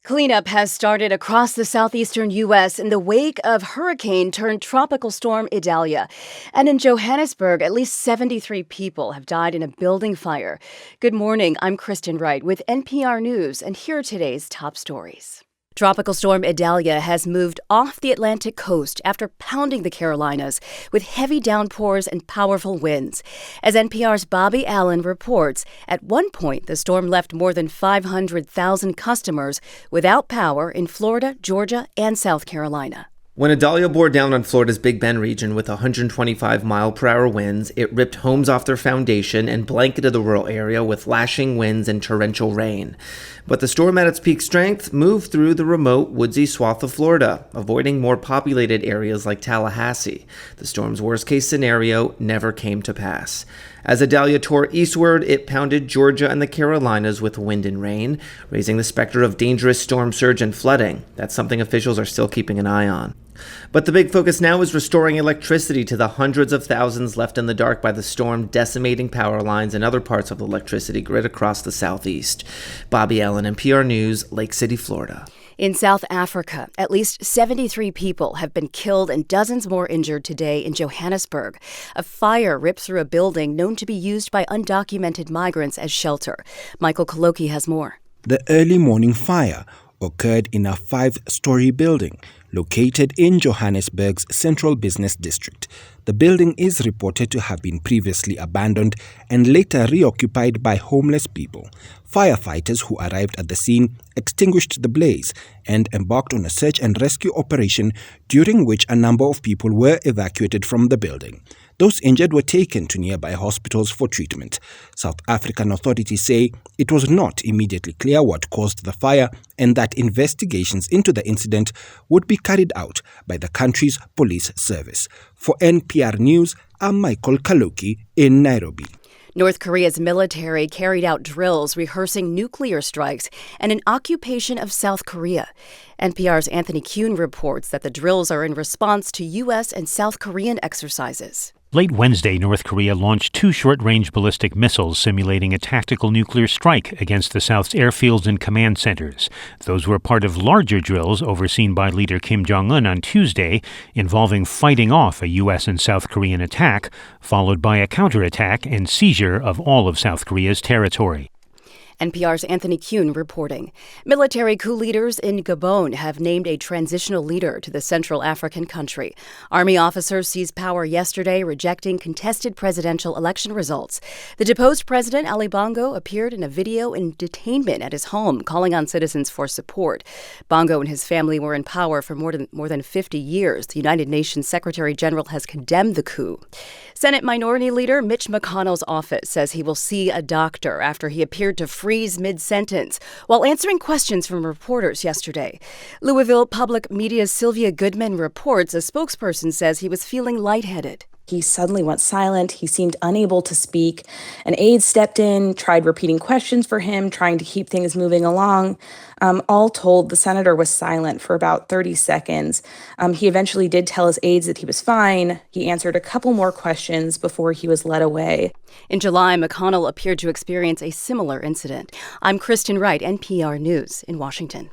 Cleanup has started across the southeastern U.S. in the wake of hurricane-turned-tropical storm Idalia. And in Johannesburg, at least 73 people have died in a building fire. Good morning, I'm Kristen Wright with NPR News, and here are today's top stories. Tropical storm Idalia has moved off the Atlantic coast after pounding the Carolinas with heavy downpours and powerful winds. As NPR's Bobby Allen reports, at one point the storm left more than 500,000 customers without power in Florida, Georgia, and South Carolina. When Idalia bore down on Florida's Big Bend region with 125-mile-per-hour winds, it ripped homes off their foundation and blanketed the rural area with lashing winds and torrential rain. But the storm at its peak strength moved through the remote, woodsy swath of Florida, avoiding more populated areas like Tallahassee. The storm's worst-case scenario never came to pass. As Idalia tore eastward, it pounded Georgia and the Carolinas with wind and rain, raising the specter of dangerous storm surge and flooding. That's something officials are still keeping an eye on. But the big focus now is restoring electricity to the hundreds of thousands left in the dark by the storm, decimating power lines and other parts of the electricity grid across the southeast. Bobby Allen, NPR News, Lake City, Florida. In South Africa, at least 73 people have been killed and dozens more injured today in Johannesburg. A fire ripped through a building known to be used by undocumented migrants as shelter. Michael Koloki has more. The early morning fire occurred in a 5-story building located in Johannesburg's central business district. The building is reported to have been previously abandoned and later reoccupied by homeless people. Firefighters who arrived at the scene extinguished the blaze and embarked on a search and rescue operation, during which a number of people were evacuated from the building. Those injured were taken to nearby hospitals for treatment. South African authorities say it was not immediately clear what caused the fire and that investigations into the incident would be carried out by the country's police service. For NPR News, I'm Michael Kaloki in Nairobi. North Korea's military carried out drills rehearsing nuclear strikes and an occupation of South Korea. NPR's Anthony Kuhn reports that the drills are in response to U.S. and South Korean exercises. Late Wednesday, North Korea launched 2 short-range ballistic missiles simulating a tactical nuclear strike against the South's airfields and command centers. Those were part of larger drills overseen by leader Kim Jong-un on Tuesday, involving fighting off a U.S. and South Korean attack, followed by a counterattack and seizure of all of South Korea's territory. NPR's Anthony Kuhn reporting. Military coup leaders in Gabon have named a transitional leader to the Central African country. Army officers seized power yesterday, rejecting contested presidential election results. The deposed president, Ali Bongo, appeared in a video in detainment at his home, calling on citizens for support. Bongo and his family were in power for more than 50 years. The United Nations Secretary General has condemned the coup. Senate Minority Leader Mitch McConnell's office says he will see a doctor after he appeared to freeze mid-sentence while answering questions from reporters yesterday. Louisville Public Media's Sylvia Goodman reports a spokesperson says he was feeling lightheaded. He suddenly went silent. He seemed unable to speak. An aide stepped in, tried repeating questions for him, trying to keep things moving along. All told, the senator was silent for about 30 seconds. He eventually did tell his aides that he was fine. He answered a couple more questions before he was led away. In July, McConnell appeared to experience a similar incident. I'm Kristen Wright, NPR News in Washington.